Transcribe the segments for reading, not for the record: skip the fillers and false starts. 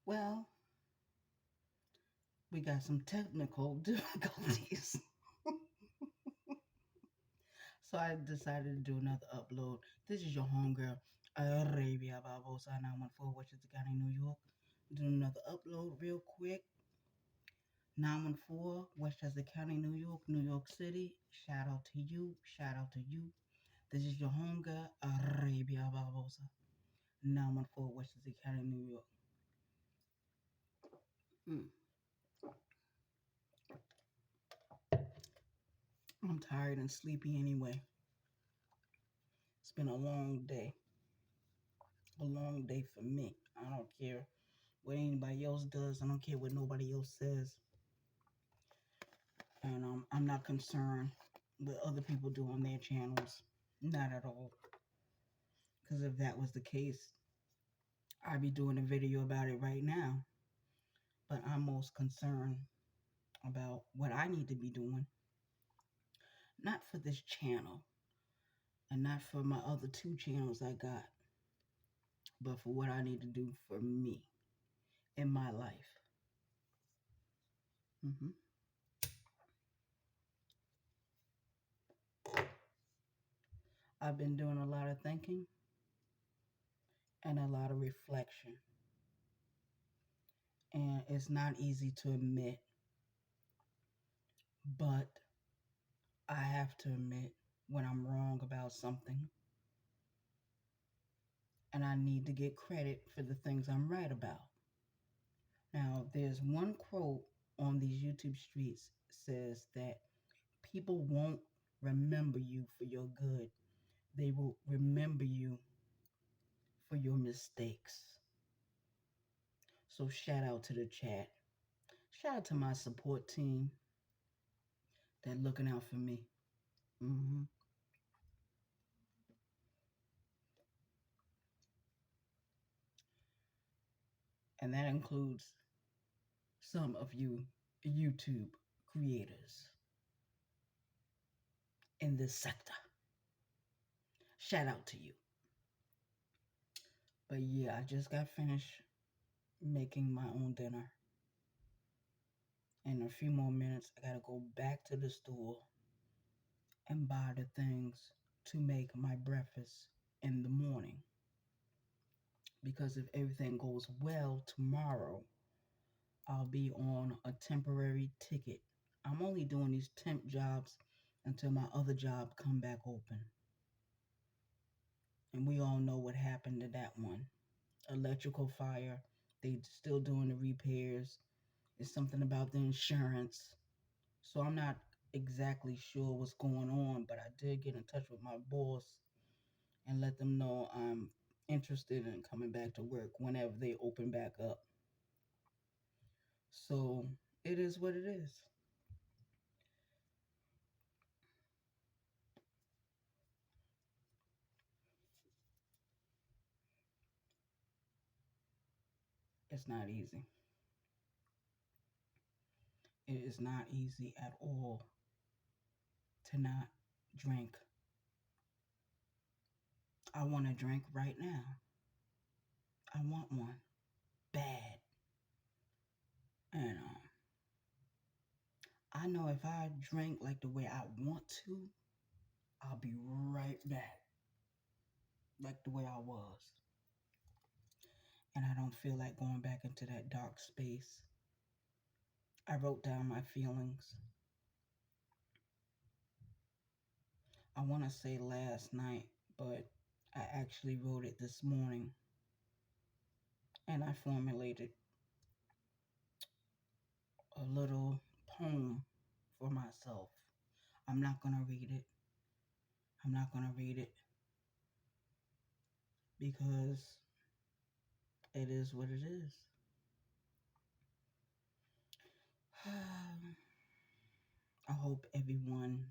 Well, we got some technical difficulties. So I decided to do another upload. This is your homegirl, Arabia Barbosa 914, Westchester County, New York. Do another upload real quick. 914, Westchester County, New York, New York City. Shout out to you. Shout out to you. This is your homegirl, Arabia Barbosa 914, Westchester County, New York. Mm. I'm tired and sleepy anyway. It's been a long day. A long day for me. I don't care what anybody else does. I don't care what nobody else says. And I'm not concerned what other people do on their channels. Not at all. Because if that was the case, I'd be doing a video about it right now. But I'm most concerned about what I need to be doing. Not for this channel. And not for my other two channels I got. But for what I need to do for me. In my life. Mm-hmm. I've been doing a lot of thinking. And a lot of reflection. And it's not easy to admit. But I have to admit when I'm wrong about something. And I need to get credit for the things I'm right about. Now, there's one quote on these YouTube streets says that people won't remember you for your good. They will remember you for your mistakes. So shout out to the chat. Shout out to my support team that looking out for me. Mm-hmm. And that includes some of you YouTube creators in this sector. Shout out to you. But yeah, I just got finished making my own dinner. In a few more minutes, I gotta go back to the store and buy the things to make my breakfast in the morning. Because if everything goes well tomorrow, I'll be on a temporary ticket. I'm only doing these temp jobs until my other job come back open. And we all know what happened to that one. Electrical fire. They still doing the repairs. It's something about the insurance. So I'm not exactly sure what's going on, but I did get in touch with my boss and let them know I'm interested in coming back to work whenever they open back up. So it is what it is. It's not easy. It is not easy at all to not drink. I want to drink right now. I want one bad. And I know if I drink like the way I want to, I'll be right back like the way I was. And I don't feel like going back into that dark space. I wrote down my feelings. I want to say last night, but I actually wrote it this morning. And I formulated a little poem for myself. I'm not going to read it. I'm not going to read it because it is what it is. I hope everyone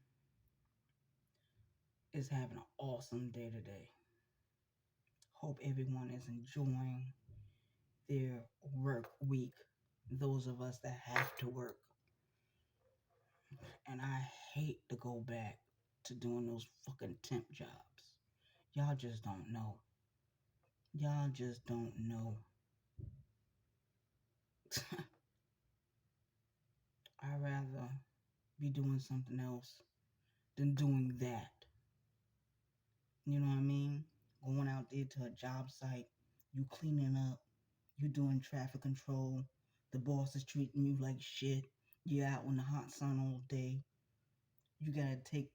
is having an awesome day today. Hope everyone is enjoying their work week. Those of us that have to work. And I hate to go back to doing those fucking temp jobs. Y'all just don't know. Y'all just don't know. I'd rather be doing something else than doing that. You know what I mean? Going out there to a job site, you cleaning up, you doing traffic control, the boss is treating you like shit, you're out in the hot sun all day, you gotta take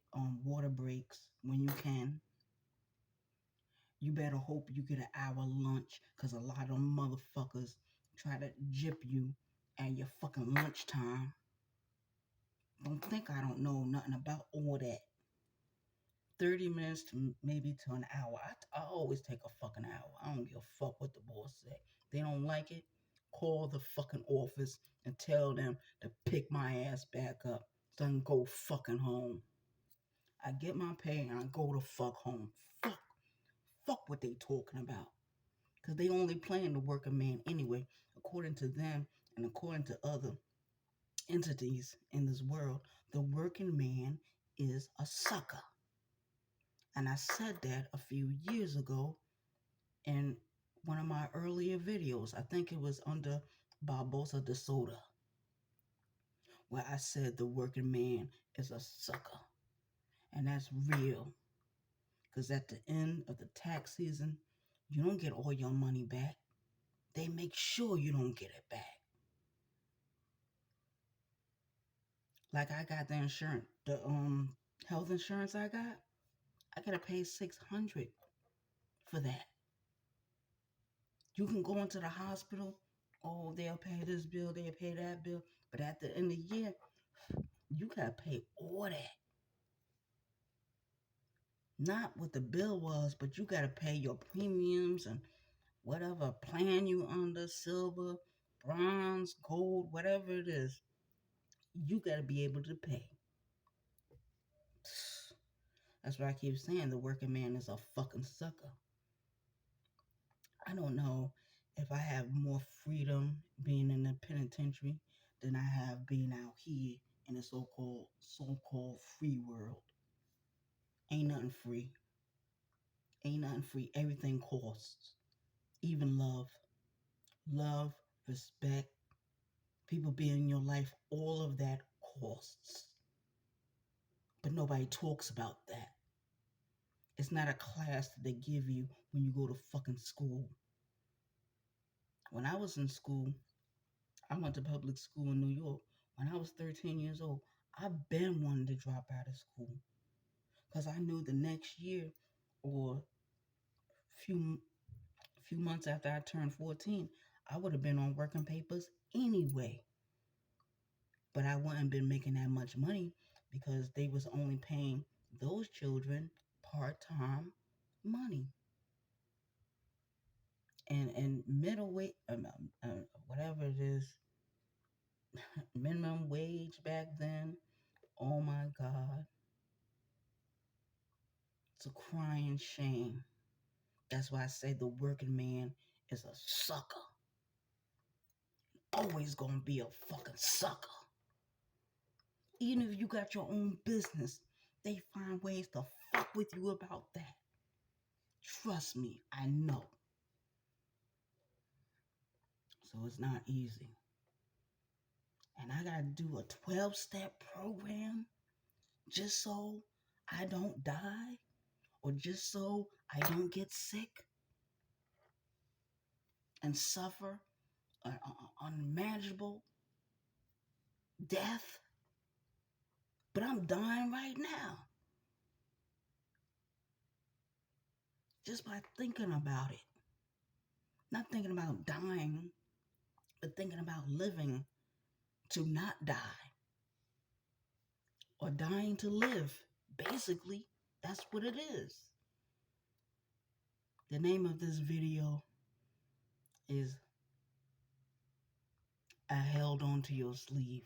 water breaks when you can. You better hope you get an hour lunch, because a lot of them motherfuckers try to jip you at your fucking lunchtime. Don't think I don't know nothing about all that. 30 minutes to maybe to an hour. I always take a fucking hour. I don't give a fuck what the boss say. They don't like it, call the fucking office and tell them to pick my ass back up so I can go fucking home. I get my pay and I go the fuck home. Fuck what they talking about. Because they only playing the working man anyway. According to them and according to other entities in this world, the working man is a sucker. And I said that a few years ago in one of my earlier videos. I think it was under Barbosa de Soda, where I said the working man is a sucker. And that's real. Because at the end of the tax season, you don't get all your money back. They make sure you don't get it back. Like I got the insurance, the health insurance I gotta pay $600 for that. You can go into the hospital, oh, they'll pay this bill, they'll pay that bill, but at the end of the year, you gotta pay all that. Not what the bill was, but you gotta pay your premiums and whatever plan you under, silver, bronze, gold, whatever it is, you gotta be able to pay. That's what I keep saying. The working man is a fucking sucker. I don't know if I have more freedom being in the penitentiary than I have being out here in the so-called free world. Ain't nothing free. Ain't nothing free. Everything costs. Even love. Love, respect, people being in your life, all of that costs. But nobody talks about that. It's not a class that they give you when you go to fucking school. When I was in school, I went to public school in New York. When I was 13 years old, I been wanting to drop out of school because I knew the next year or few months after I turned 14, I would have been on working papers anyway. But I wouldn't been making that much money because they was only paying those children part-time money. And middleweight, whatever it is, minimum wage back then, oh my God. It's a crying shame. That's why I say the working man is a sucker. Always gonna be a fucking sucker. Even if you got your own business, they find ways to fuck with you about that. Trust me, I know. So it's not easy. And I gotta do a 12-step program just so I don't die or just so I don't get sick and suffer an unmanageable death. But I'm dying right now. Just by thinking about it. Not thinking about dying, but thinking about living to not die. Or dying to live. Basically, that's what it is. The name of this video is I Held Onto Your Sleeve.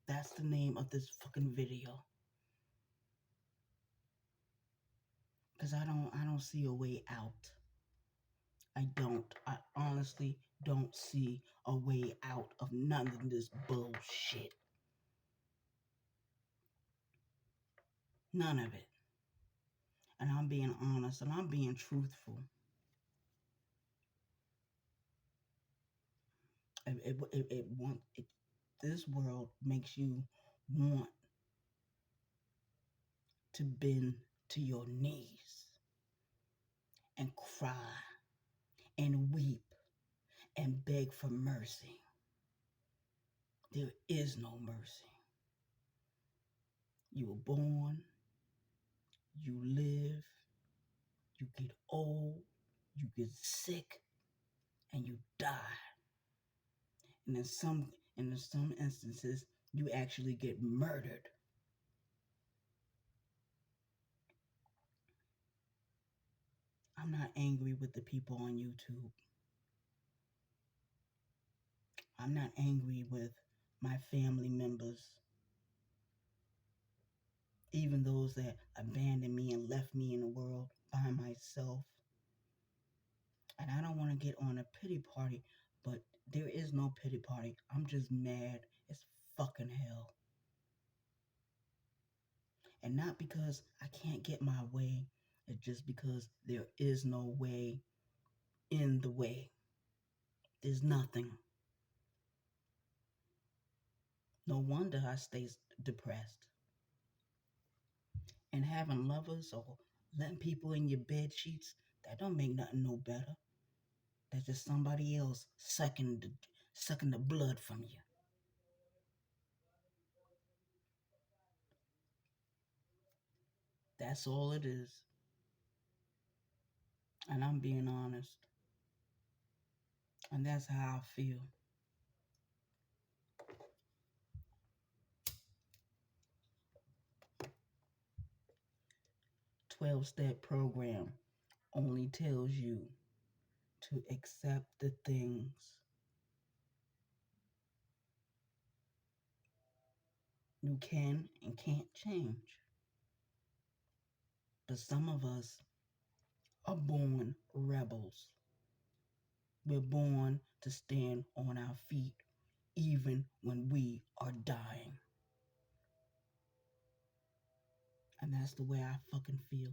That's the name of this fucking video. Because I don't see a way out. I honestly don't see a way out of none of this bullshit. None of it. And I'm being honest and I'm being truthful. This world makes you want to bend to your knees and cry and weep and beg for mercy. There is no mercy. You were born, you live, you get old, you get sick, and you die. And in some instances, you actually get murdered. I'm not angry with the people on YouTube. I'm not angry with my family members, even those that abandoned me and left me in the world by myself. And I don't want to get on a pity party, but there is no pity party. I'm just mad as fucking hell. And not because I can't get my way, it's just because there is no way in the way. There's nothing. No wonder I stay depressed. And having lovers or letting people in your bed sheets, that don't make nothing no better. That's just somebody else sucking the blood from you. That's all it is. And I'm being honest. And that's how I feel. 12-step program only tells you to accept the things you can and can't change. But some of us are born rebels. We're born to stand on our feet even when we are dying. And that's the way I fucking feel.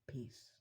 Peace.